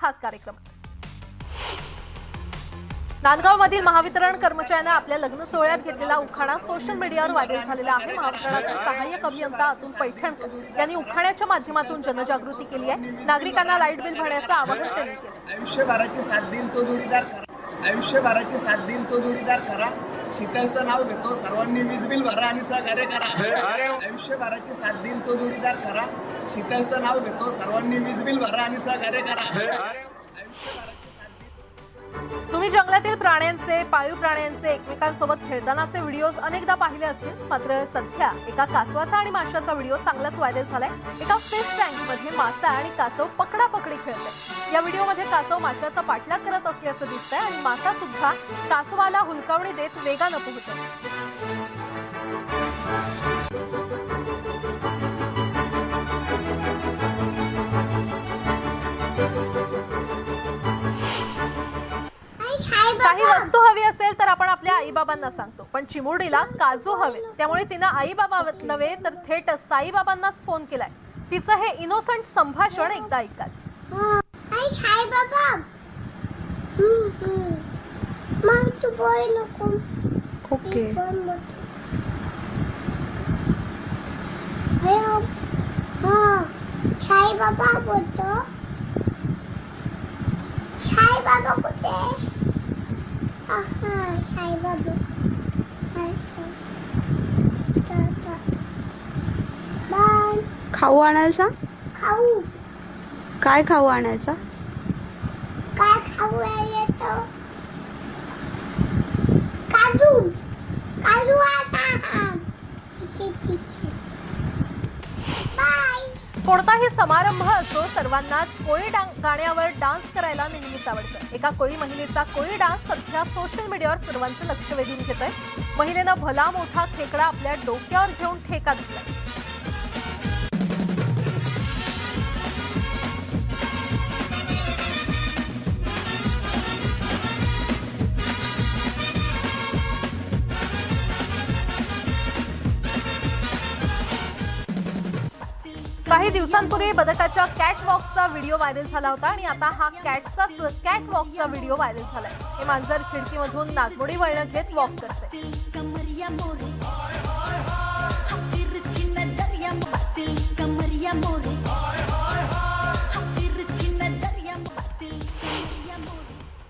खास कार्यक्रमात। नांदगावमधील महावितरण कर्मचाऱ्यांना आपल्या लग्न सोहळ्यात घेतलेला उखाणा सोशल मीडियावर व्हायरल झालेला आहे। महावितरणाचे सहाय्यक अभियंता अतुल पैठणकर यांनी उखाण्याच्या माध्यमातून जनजागृती केली आहे। नागरिकांना लाईट बिल भरण्याचं आवाहन त्यांनी केलं। आयुष्यभराची साथ दिन तो जोडीदार करा, आयुष्यभराची साथ दिन तो जोडीदार करा, शीतलचं नाव घेतो सर्वांनी वीज बिल भरा आणि सहकार्य करा। आयुष्यभराची साथ दिन तो जोडीदार करा, शीतलचं नाव घेतो सर्वांनी वीज बिल भरा आणि सहकार्य करा। तुम्ही जंगलातील प्राण्यांचे, पाळीव प्राण्यांचे एकमेकांसोबत खेळतानाचे व्हिडिओज अनेकदा पाहिले असतील, मात्र सध्या एका कासवाचा आणि माशाचा व्हिडिओ चांगलाच व्हायरल झालाय। एका फिश टँकमध्ये मासा आणि कासव पकडापकडी खेळतात। या व्हिडिओमध्ये कासव माशाचा पाठलाग करत असल्याचं दिसतंय आणि मासा सुद्धा कासवाला हुलकावणी देत वेगानं पोहोचतो। काही वस्तू हवी असेल तर आपण आपल्या आईबाबांना सांगतो, पण चिमुरडीला काजू हवे, त्यामुळे तिनं आईबाबा नव्हे तर थेट साईबाबांनाच फोन केलाय। तिचं हे इनोसंट संभाषण एकदा ऐकाच। साईबाबा, मग तू बोल नको। ओके। हाँ, साईबाबा बोलतो। साईबाबा कुठे? साईबाबा खाऊ आणायचा? खाऊ काय खाऊ आणायचा? काय खाऊ येतो? काजू काजू आता। ठीक आहे बाय। कोणताही समारंभ असो, सर्वांनाच कोळी गाण्यावर डान्स करायला नेहमीच आवडतं। एका कोळी महिलेचा कोळी डान्स सध्या सोशल मीडियावर सर्वांचं लक्ष वेधून घेतोय। महिलेनं भला मोठा खेकडा आपल्या डोक्यावर घेऊन ठेका दिलाय। काही दिवसांपूर्वी बदकाच्या कॅट वॉकचा व्हिडिओ व्हायरल झाला होता आणि आता हा कॅट वॉकचा व्हिडिओ व्हायरल झालाय। हे मांजर खिडकीमधून नागमोडी वळण घेत वॉक करते।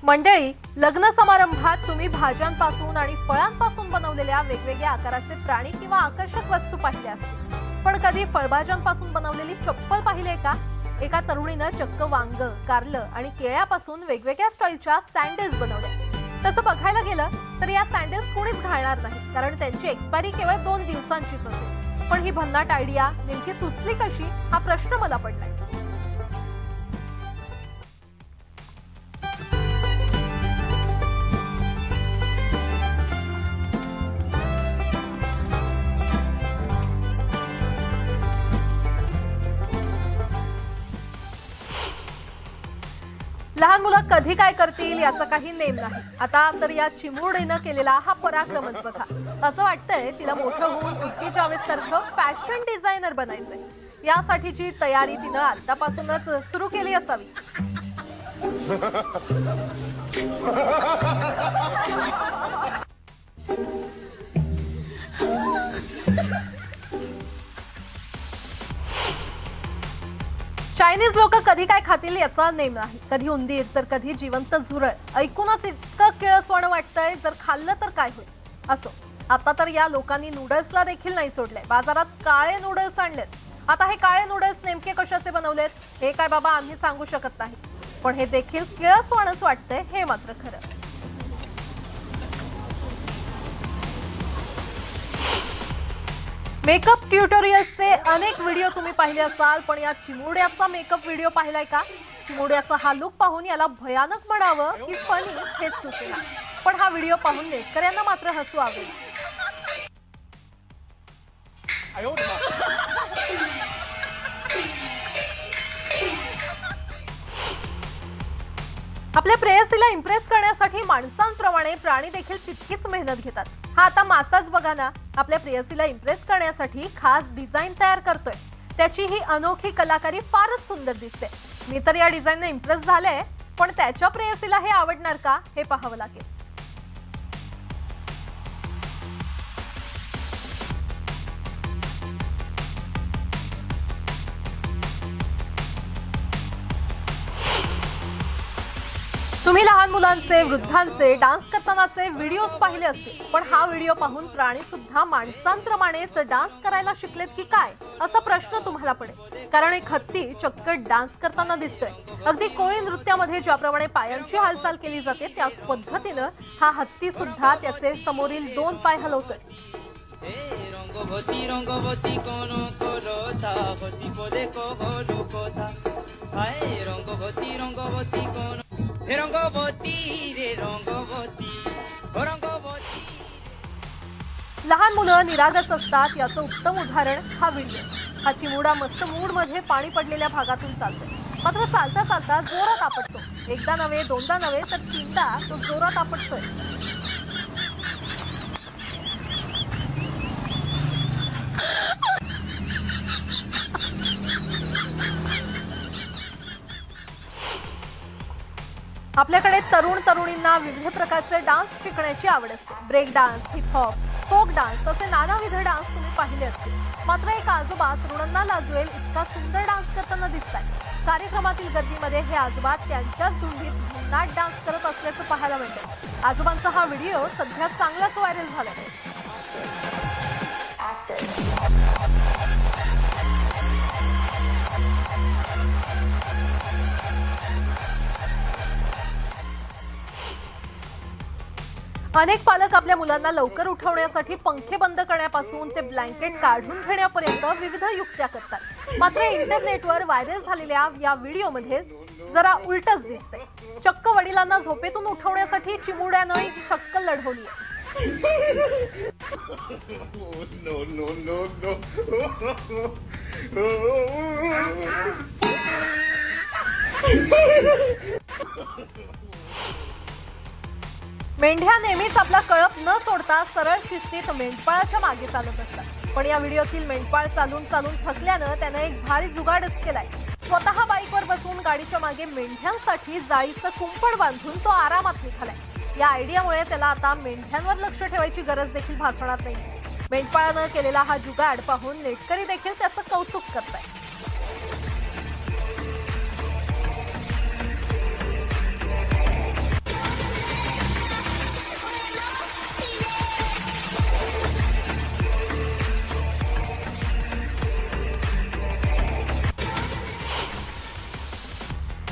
मंडळी, लग्न समारंभात तुम्ही भाज्यांपासून आणि फळांपासून बनवलेल्या वेगवेगळ्या आकाराचे प्राणी किंवा आकर्षक वस्तू पाहिल्या असतील, पण कधी फळभाज्यांपासून बनवलेली चप्पल पाहिलीये का? एका तरुणीनं चक्क वांग, कारलं आणि केळ्यापासून वेगवेगळ्या स्टाईलच्या सँडल्स बनवल्या। तसं बघायला गेलं तर या सँडल्स कोणीच घालणार नाही, कारण त्यांची एक्सपायरी केवळ 2 दिवसांचीच असेल। पण ही भन्नाट आयडिया नेमकी सुचली कशी, हा प्रश्न मला पडलाय। लहान मुलं कधी काय करतील याचा काही नेम नाही। आता तर या चिमुरडीनं केलेला हा पराक्रमच बघा। असं वाटतंय तिला मोठं होऊन उर्फी जावेद सारखं फॅशन डिझायनर बनायचंय। यासाठीची तयारी तिनं आतापासूनच सुरू केली असावी। चायनीज लोक कधी काय खातील याचा नेम नाही। कधी उंदीर तर कधी जिवंत झुरळ। ऐकूनच इतकं किळसवाणं वाटतंय, जर खाल्लं तर काय होईल। असो, आता तर या लोकांनी नूडल्सला देखील नाही सोडलंय। बाजारात काळे नूडल्स आणलेत। आता हे काळे नूडल्स नेमके कशाचे बनवलेत हे काय बाबा आम्ही सांगू शकत नाही, पण हे देखील किळसवाणंच वाटतंय, हे मात्र खरं। मेकअप ट्युटोरियल्सचे अनेक व्हिडिओ तुम्ही पाहिले असाल, पण या चिमुरड्याचा मेकअप व्हिडिओ पाहिलाय का? चिमुरड्याचा हा लुक पाहून याला भयानक म्हणावं की फनी हेच सुचेना, पण हा व्हिडिओ पाहून नेटकऱ्यांना मात्र हसू आले। आपल्या प्रेयसीला इम्प्रेस करण्यासाठी माणसांप्रमाणे प्राणी देखील तितकीच मेहनत घेतात। हा आता मासाच बघा ना, आपल्या प्रेयसीला इम्प्रेस करण्यासाठी खास डिझाइन तयार करतोय। त्याची ही अनोखी कलाकारी फारच सुंदर दिसते। मी तर या डिझाईनने इम्प्रेस झाले, पण त्याच्या प्रेयसीला हे आवडणार का हे पाहावं लागेल. तुम्ही लहान मुलांचे, वृद्धांचे डान्स करतानाचे व्हिडिओज पाहिले असतील, पण हा व्हिडिओ पाहून प्राणी सुद्धा माणसांप्रमाणेच डान्स करायला शिकलेत की काय असा प्रश्न तुम्हाला पडेल. कारण एक हत्ती चक्क डान्स करताना दिसतोय. अगदी कोळी नृत्यामध्ये ज्याप्रमाणे पायांची हालचाल केली जाते त्याच पद्धतीनं हा हत्ती सुद्धा त्याचे समोरील 2 पाय हलवतोय. रंगवती कोण करता गती पदे कहलु कथा हाय रंगवती कोण हे रंगवती रे रंगवती हो रंगवती. लहान मुलं निरागस असतात याचं उत्तम उदाहरण हा व्हिडिओ. हा चिमुडा मस्त मूड मध्ये पाणी पडलेल्या भागातून चालतोय. मात्र चालता चालता जोरात आपटतो. एकदा नव्हे, दोनदा नव्हे, तर 3दा तो जोरात आपटतोय. आपल्याकडे तरुण तरुणींना विविध प्रकारचे डान्स शिकण्याची आवड असते. Break dance, hip hop, folk dance असे नानाविध डान्स तुम्ही पाहिले असतील. मात्र एक आजोबा तरुणांना लाजवेल इतका सुंदर डान्स करताना दिसतात. कार्यक्रमातील गर्दीमध्ये हे आजोबा त्यांच्याच धुंदीत भन्नाट डान्स करत असल्याचं पाहायला मिळतं. आजोबांचा हा व्हिडिओ सध्या चांगलाच व्हायरल झाला आहे. अनेक पालक आपल्या मुलांना लवकर उठवण्यासाठी पंखे बंद करण्यापासून ते ब्लँकेट काढून घेण्यापर्यंत विविध युक्त्या करतात. मात्र इंटरनेटवर व्हायरल झालेल्या या व्हिडिओमध्ये जरा उलटच दिसतंय. चक्क वडिलांना झोपेतून उठवण्यासाठी चिमुड्यानं ही शक्कल लढवली आहे. मेंढ्या नेहमीच आपला कळप न सोडता सरळ शिस्तीत मेंढपाळाच्या मागे चालत असतात. पण या व्हिडिओतील मेंढपाळ चालून चालून थकल्यानं त्यानं एक भारी जुगाडच केलाय. स्वतः बाईकवर बसून गाडीच्या मागे मेंढ्यांसाठी जाळीचं कुंपण बांधून तो आरामात निघालाय. या आयडियामुळे त्याला आता मेंढ्यांवर लक्ष ठेवायची गरज देखील भासणार नाही. मेंढपाळानं केलेला हा जुगाड पाहून नेटकरी देखील त्याचं कौतुक करताय.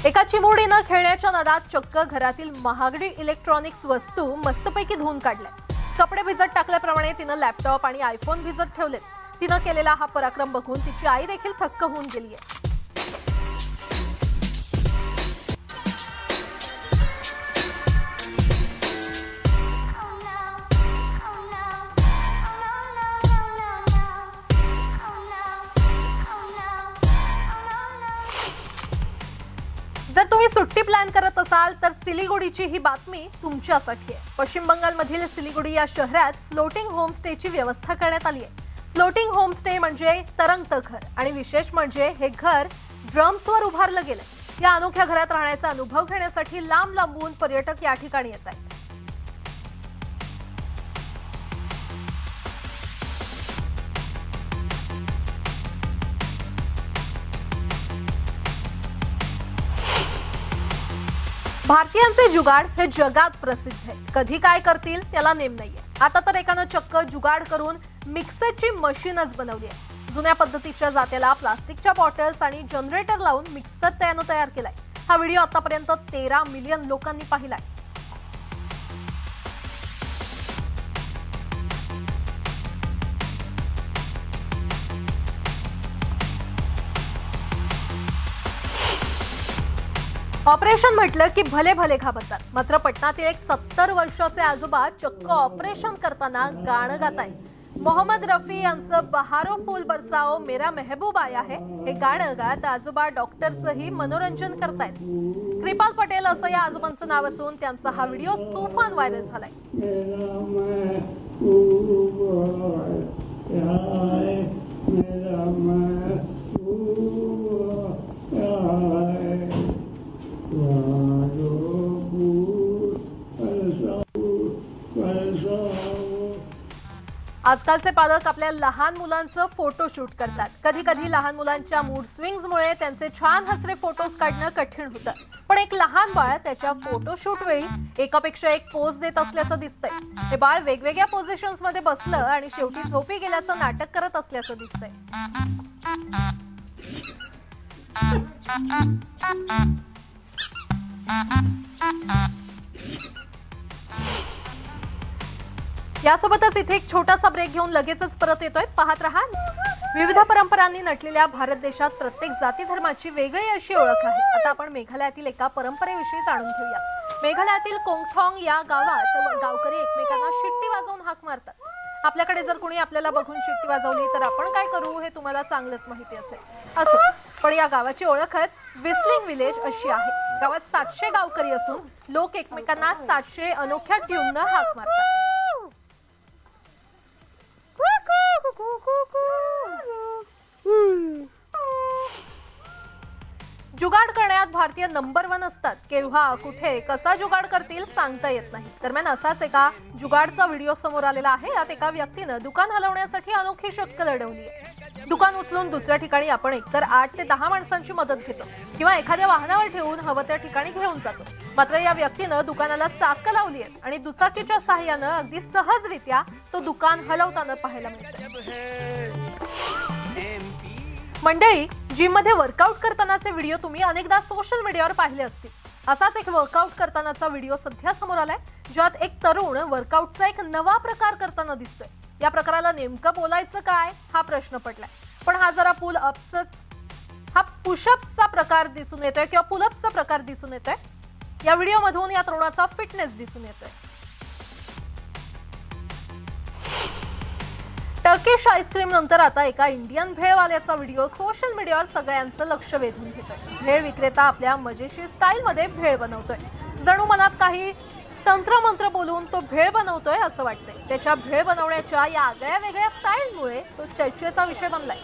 एका चिमुडीनं खेळण्याच्या नादात चक्क घरातील महागडी इलेक्ट्रॉनिक्स वस्तू मस्तपैकी धुवून काढल्या. कपडे भिजत टाकल्याप्रमाणे तिनं लॅपटॉप आणि आयफोन भिजत ठेवलेत. तिनं केलेला हा पराक्रम बघून तिची आई देखील थक्क होऊन गेली आहे. जर तुम्ही सुट्टी प्लॅन करत असाल तर सिलिगुडीची ही बातमी तुमच्यासाठी आहे. पश्चिम बंगालमधील सिलिगुडी या शहरात फ्लोटिंग होमस्टेची व्यवस्था करण्यात आली आहे. फ्लोटिंग होमस्टे म्हणजे तरंगतं घर आणि विशेष म्हणजे हे घर ड्रम्सवर उभारलं गेलंय. या अनोख्या घरात राहण्याचा अनुभव घेण्यासाठी लांब लांबून पर्यटक या ठिकाणी येत आहेत. भारतीयांचे जुगाड हे जगात प्रसिद्ध आहे. कधी काय करतील त्याला नेम नाहीये. आता तर एकानं चक्क जुगाड करून मिक्सरची मशीनच बनवली आहे. जुन्या पद्धतीच्या जात्याला प्लास्टिकच्या बॉटल्स आणि जनरेटर लावून मिक्सर त्यानं तयार केलाय. हा व्हिडिओ आतापर्यंत 13 मिलियन लोकांनी पाहिलाय. ऑपरेशन म्हटलं की भले भले घाबरतात. मात्र पटनातील एक 70 वर्षाचे आजोबा चक्क ऑपरेशन करताना गाणं गाताय. मोहम्मद रफी यांचं बहारो फूल बरसाओ मेरा महबूब आया है हे गाणं गात आजोबा डॉक्टरचंही मनोरंजन करतायत. कृपाल पटेल असं या आजोबांचं नाव असून त्यांचा हा व्हिडिओ तुफान व्हायरल झालाय. मेरा आजकालचे पालक आपल्या लहान मुलांचं फोटोशूट करतात. कधी कधी लहान मुलांच्या मूड स्विंग्समुळे त्यांचे छान हसरे फोटोज काढणं कठीण होतं. पण एक लहान बाळ त्याच्या फोटोशूट वेळी एकापेक्षा एक पोज देत असल्याचं दिसतंय. हे बाळ वेगवेगळ्या पोझिशन्स मध्ये बसलं आणि शेवटी झोपी गेल्याचं नाटक करत असल्याचं दिसतंय. यासोबतच इथे एक छोटासा ब्रेक घेऊन लगेचच परत येतोय. पाहत रहा. विविध परंपरांनी नटलेल्या भारत देशात प्रत्येक जाती धर्माची वेगळी अशी ओळख आहे. आता आपण मेघालयातील एका परंपरेविषयी जाणून घेऊया. मेघालयातील कोंगथॉंग या गावात गावकरी एकमेकांना शिट्टी वाजवून हाक मारतात. आपल्याकडे जर कोणी आपल्याला बघून शिट्टी वाजवली तर आपण काय करू हे तुम्हाला चांगलंच माहिती असेल. असो, पण या गावाची ओळखच व्हिस्लिंग विलेज अशी आहे. गावात 700 गावकरी असून लोक एकमेकांना 700 अनोख्या ट्यूननं हाक मारतात. जुगाड करण्यात भारतीय नंबर 1 असतात. केव्हा, कुठे, कसा जुगाड करतील सांगता येत नाही. दरम्यान असाच एका जुगाडचा व्हिडिओ समोर आलेला आहे. यात एका व्यक्तीनं दुकान हलवण्यासाठी अनोखी शक्कल लढवली आहे. दुकान उचलून दुसऱ्या ठिकाणी आपण एकतर 8 ते 10 माणसांची मदत घेतो किंवा एखाद्या वाहनावर ठेवून हवं त्या ठिकाणी घेऊन जातो. मात्र या व्यक्तीनं दुकानाला चाकं लावली आहेत आणि दुचाकीच्या साहाय्यानं अगदी सहजरित्या तो दुकान हलवताना पाहायला मिळतं. मंडळी, जिम मध्ये वर्कआउट करतानाचे व्हिडिओ तुम्ही अनेकदा सोशल मीडियावर पाहिले असतील. असाच एक वर्कआउट करतानाचा व्हिडिओ सध्या समोर आलाय, ज्यात एक तरुण वर्कआउटचा एक नवा प्रकार करताना दिसतोय. या प्रकाराला नेमकं बोलायचं काय हा प्रश्न पडलाय. पण हा जरा पुशअप्सचा प्रकार दिसून येतोय किंवा पुलअप्सचा प्रकार दिसून येतोय. या व्हिडिओमधून या तरुणाचा फिटनेस दिसून येतोय. टर्किश आईस्क्रीम नंतर आता एका इंडियन भेळवाल्याचा व्हिडिओ सोशल मीडियावर सगळ्यांचं लक्ष वेधून घेतोय. भेळ विक्रेता आपल्या मजेशीर स्टाईलमध्ये भेळ बनवतोय. जणू मनात काही तंत्रमंत्र बोलून तो भेळ बनवतोय असं वाटतंय. त्याच्या भेळ बनवण्याच्या या आगळ्या वेगळ्या स्टाईलमुळे तो चर्चेचा विषय बनलाय.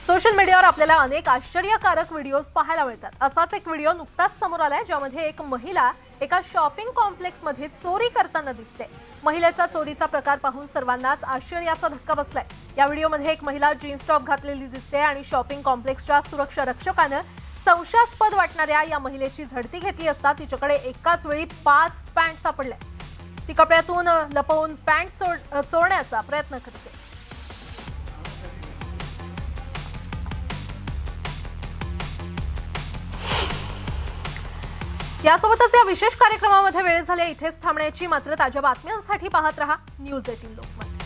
सोशल मीडियावर आपल्याला अनेक आश्चर्यकारक व्हिडिओज पाहायला मिळतात. असाच एक व्हिडिओ नुकताच समोर आलाय, ज्यामध्ये एक महिला एका शॉपिंग कॉम्प्लेक्स मध्ये चोरी करताना दिसते. महिलेचा चोरीचा प्रकार पाहून सर्वांनाच आश्चर्याचा धक्का बसलाय. या व्हिडिओमध्ये एक महिला जीन्स टॉप घातलेली दिसते आणि शॉपिंग कॉम्प्लेक्सच्या सुरक्षा रक्षकानं संशयास्पद वाटणाऱ्या या महिलेची झडती घेतली असता तिच्याकडे एकाच वेळी 5 पॅन्ट सापडल्या. ती कपड्यातून लपवून पॅन्ट चोरण्याचा प्रयत्न करते. यासोबतच या विशेष कार्यक्रमामध्ये वेळ झाली इथेच थांबण्याची. मात्र ताज्या बातम्यांसाठी पाहत रहा न्यूज 18 लोकमत.